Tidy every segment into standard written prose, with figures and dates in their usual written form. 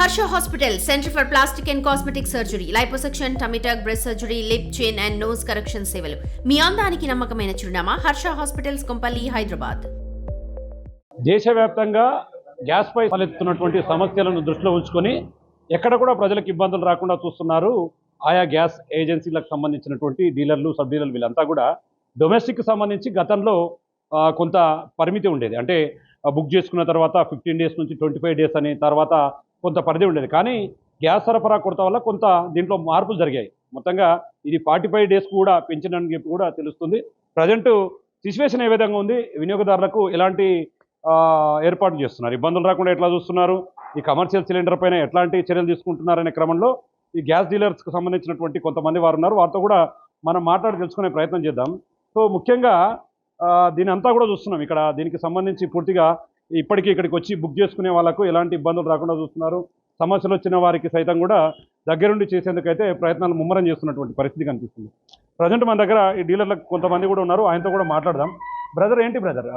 Harsha Hospital, Center for Plastic and Cosmetic Surgery, Liposuction, Tummy tuck, breast surgery, lip, chin and nose correction సేవలు. మీ అందానికి నమ్మకమైన చిరునామా Harsha hospitals Kompally, Hyderabad. దేశవ్యాప్తంగా gas పై తలెత్తుతున్నటువంటి సమస్యలను దృష్టిలో ఉంచుకొని ఎక్కడ కూడా ప్రజలకు ఇబ్బందులు రాకుండా చూస్తున్నారు ఆయా గ్యాస్ ఏజెన్సీలకు సంబంధించినటువంటి డీలర్లు, సబ్ డీలర్లు వీళ్ళంతా కూడా. డొమెస్టిక్ సంబంధించి గతంలో కొంత పరిమితి ఉండేది. అంటే బుక్ చేసుకున్న తర్వాత 15 డేస్ నుంచి 25 డేస్ అని తర్వాత కొంత పరిధి ఉండేది. కానీ గ్యాస్ సరఫరా కొరత వల్ల కొంత దీంట్లో మార్పులు జరిగాయి. మొత్తంగా ఇది 45 డేస్ కూడా పెంచడానికి చెప్పి కూడా తెలుస్తుంది. ప్రజెంట్ సిచ్యువేషన్ ఏ విధంగా ఉంది, వినియోగదారులకు ఎలాంటి ఏర్పాట్లు చేస్తున్నారు, ఇబ్బందులు రాకుండా ఎట్లా చూస్తున్నారు, ఈ కమర్షియల్ సిలిండర్ పైన ఎట్లాంటి చర్యలు తీసుకుంటున్నారనే క్రమంలో ఈ గ్యాస్ డీలర్స్కి సంబంధించినటువంటి కొంతమంది వారు ఉన్నారు. వారితో కూడా మనం మాట్లాడి తెలుసుకునే ప్రయత్నం చేద్దాం. సో ముఖ్యంగా దీని అంతా కూడా చూస్తున్నాం. ఇక్కడ దీనికి సంబంధించి పూర్తిగా ఇప్పటికీ ఇక్కడికి వచ్చి బుక్ చేసుకునే వాళ్ళకు ఎలాంటి ఇబ్బందులు రాకుండా చూస్తున్నారు. సమస్యలు వచ్చిన వారికి సైతం కూడా దగ్గరుండి చేసేందుకైతే ప్రయత్నాలు ముమ్మరం చేస్తున్నటువంటి పరిస్థితి కనిపిస్తుంది. ప్రజెంట్ మన దగ్గర ఈ డీలర్లకు కొంతమంది కూడా ఉన్నారు, ఆయనతో కూడా మాట్లాడదాం. బ్రదర్, ఏంటి బ్రదర్,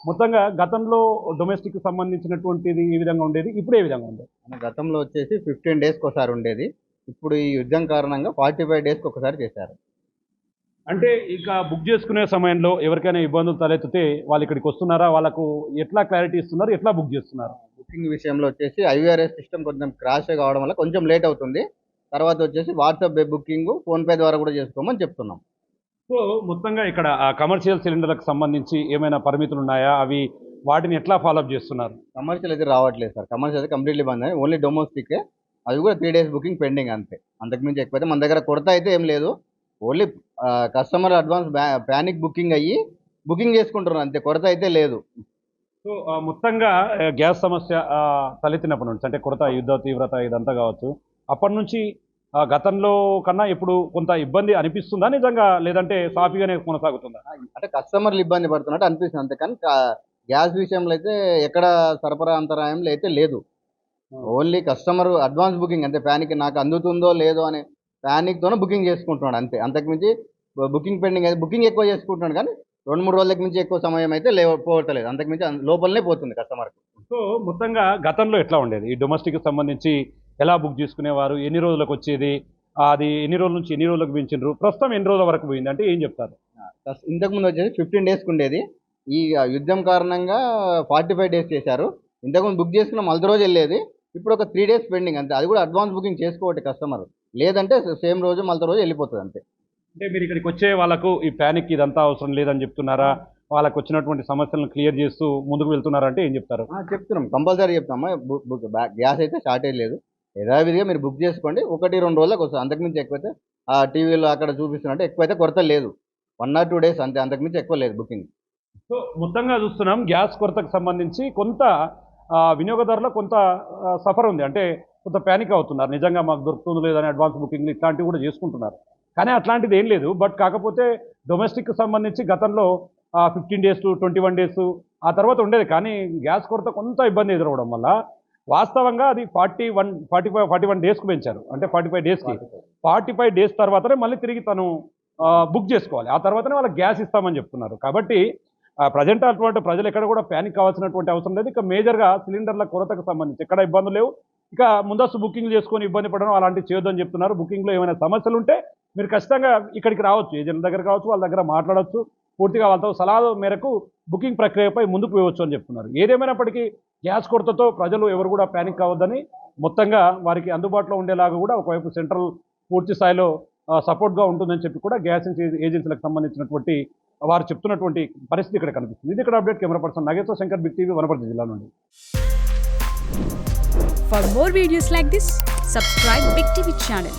మొత్తంగా గతంలో డొమెస్టిక్ సంబంధించినటువంటిది ఈ విధంగా ఉండేది, ఇప్పుడు ఏ విధంగా ఉంది? గతంలో వచ్చేసి 15 డేస్కి ఒకసారి ఉండేది. ఇప్పుడు ఈ యుద్ధం కారణంగా 45 డేస్కి ఒకసారి చేశారు. అంటే ఇక బుక్ చేసుకునే సమయంలో ఎవరికైనా ఇబ్బందులు తలెత్తితే వాళ్ళు ఇక్కడికి వస్తున్నారా, వాళ్ళకు ఎట్లా క్లారిటీ ఇస్తున్నారు, ఎట్లా బుక్ చేస్తున్నారు? బుకింగ్ విషయంలో వచ్చేసి ఐవీఆర్ఎస్ సిస్టమ్ కొంచెం క్రాష్ కావడం వల్ల కొంచెం లేట్ అవుతుంది. తర్వాత వచ్చేసి వాట్సాప్ బుకింగ్, ఫోన్పే ద్వారా కూడా చేసుకోమని చెప్తున్నాం. సో మొత్తంగా ఇక్కడ కమర్షియల్ సిలిండర్లకు సంబంధించి ఏమైనా పరిమితులు ఉన్నాయా, అవి వాటిని ఎట్లా ఫాలోఅప్ చేస్తున్నారు? కమర్షియల్ అయితే రావట్లేదు సార్. కమర్షియల్ అయితే కంప్లీట్లీ బంద్ అయ్యి ఓన్లీ డొమెస్టిక్. అది కూడా 3 డేస్ బుకింగ్ పెండింగ్ అంతే. అంతకుమించి ఎక్కువైతే మన దగ్గర కొరత అయితే ఏం లేదు. Only customer advance panic booking అయ్యి బుకింగ్ చేసుకుంటున్నారు అంతే, కొరత అయితే లేదు. సో మొత్తంగా గ్యాస్ సమస్య తలెత్తినప్పటి నుంచి, అంటే కొరత, యుద్ధ తీవ్రత ఇదంతా కావచ్చు, అప్పటి నుంచి గతంలో కన్నా ఇప్పుడు కొంత ఇబ్బంది అనిపిస్తుందా నిజంగా, లేదంటే సాఫీగానే కొనసాగుతుందా? అంటే కస్టమర్లు ఇబ్బంది పడుతున్నట్టు అనిపిస్తుంది అంతే, కానీ గ్యాస్ విషయంలో అయితే ఎక్కడ సరఫరా అంతరాయంలో అయితే లేదు. ఓన్లీ కస్టమర్ అడ్వాన్స్ బుకింగ్ అంతే. ప్యానిక్ నాకు అందుతుందో లేదో అనే ప్యానిక్తోనే బుకింగ్ చేసుకుంటున్నాడు అంతే. అంతకుమించి బుకింగ్ పెండింగ్ అయితే బుకింగ్ ఎక్కువ చేసుకుంటున్నాడు, కానీ 2-3 రోజులకి మించి ఎక్కువ సమయం అయితే పోవట్లేదు. అంతకుమించి లోపలనే పోతుంది కస్టమర్కి. సో మొత్తంగా గతంలో ఎట్లా ఉండేది, ఈ డొమెస్టిక్ సంబంధించి ఎలా బుక్ చేసుకునేవారు, ఎన్ని రోజులకు వచ్చేది, అది ఎన్ని రోజుల నుంచి ఎన్ని రోజులకు పెంచారు, ప్రస్తుతం ఎన్ని రోజుల వరకు పోయింది, అంటే ఏం చెప్తారు? ఇంతకుముందు వచ్చేసి 15 డేస్కి ఉండేది. ఈ యుద్ధం కారణంగా 45 డేస్ చేశారు. ఇంతకుముందు బుక్ చేసుకున్న మళ్ళీ రోజు వెళ్ళేది. ఇప్పుడు ఒక 3 డేస్ పెండింగ్ అంతే. అది కూడా అడ్వాన్స్ బుకింగ్ చేసుకోవట్టే కస్టమర్, లేదంటే సేమ్ రోజు మళ్ళీ రోజు వెళ్ళిపోతుంది అంతే. అంటే మీరు ఇక్కడికి వచ్చే వాళ్ళకు ఈ ప్యానిక్ ఇదంతా అవసరం లేదని చెప్తున్నారా, వాళ్ళకు వచ్చినటువంటి సమస్యలను క్లియర్ చేస్తూ ముందుకు వెళ్తున్నారా, అంటే ఏం చెప్తారు? చెప్తున్నాం, కంపల్సరీ చెప్తామా. గ్యాస్ అయితే షార్టేజ్ లేదు. యథావిధిగా మీరు బుక్ చేసుకోండి, 1-2 రోజులకు వస్తుంది. అంతకుమించి ఎక్కువైతే టీవీలో అక్కడ చూపిస్తున్నట్టు ఎక్కువైతే కొరత లేదు. 1 or 2 డేస్ అంతే, అంతకుమించి ఎక్కువ లేదు బుకింగ్. సో మొత్తంగా చూస్తున్నాం గ్యాస్ కొరతకు సంబంధించి కొంత వినియోగదారులు కొంత సఫర్ ఉంది. అంటే కొంత ప్యానిక్ అవుతున్నారు, నిజంగా మాకు దొరుకుతుందో లేదని అడ్వాన్స్ బుకింగ్ ఇట్లాంటివి కూడా చేసుకుంటున్నారు. కానీ అట్లాంటిది ఏం లేదు. బట్ కాకపోతే డొమెస్టిక్ సంబంధించి గతంలో 15 డేస్ 21 డేస్ ఆ తర్వాత ఉండేది. కానీ గ్యాస్ కొరత కొంత ఇబ్బంది ఎదురవడం వల్ల వాస్తవంగా అది 41 డేస్కు పెంచారు. అంటే 45 డేస్కి 45 డేస్ తర్వాతనే మళ్ళీ తిరిగి తను బుక్ చేసుకోవాలి, ఆ తర్వాతనే వాళ్ళకి గ్యాస్ ఇస్తామని చెప్తున్నారు. కాబట్టి ప్రజెంట్ అటువంటి ప్రజలు ఎక్కడ కూడా ప్యానిక్ కావాల్సినటువంటి అవసరం లేదు. ఇక మేజర్గా సిలిండర్ల కొరతకు సంబంధించి ఎక్కడ ఇబ్బందులు లేవు. ఇక ముందస్తు బుకింగ్ చేసుకొని ఇబ్బంది పడడం అలాంటివి చేయొద్దని చెప్తున్నారు. బుకింగ్లో ఏమైనా సమస్యలు ఉంటే మీరు ఖచ్చితంగా ఇక్కడికి రావచ్చు, ఏజెంట్ దగ్గర కావచ్చు, వాళ్ళ దగ్గర మాట్లాడవచ్చు, పూర్తిగా వాళ్ళతో సలహా మేరకు బుకింగ్ ప్రక్రియపై ముందుకు పోవచ్చు అని చెప్తున్నారు. ఏదేమైనప్పటికీ గ్యాస్ కొరతతో ప్రజలు ఎవరు కూడా ప్యానిక్ కావద్దని, మొత్తంగా వారికి అందుబాటులో ఉండేలాగా కూడా ఒకవైపు సెంట్రల్ పూర్తి స్థాయిలో సపోర్ట్గా ఉంటుందని చెప్పి కూడా గ్యాస్ ఏజెన్సీలకు సంబంధించినటువంటి వారు చెప్తున్నటువంటి పరిస్థితి ఇక్కడ కనిపిస్తుంది. ఇది ఇక్కడ update. Camera person Nageswara Shankar, Big TV, Wanaparthy జిల్లా నుండి. For more videos like this, subscribe Big TV channel.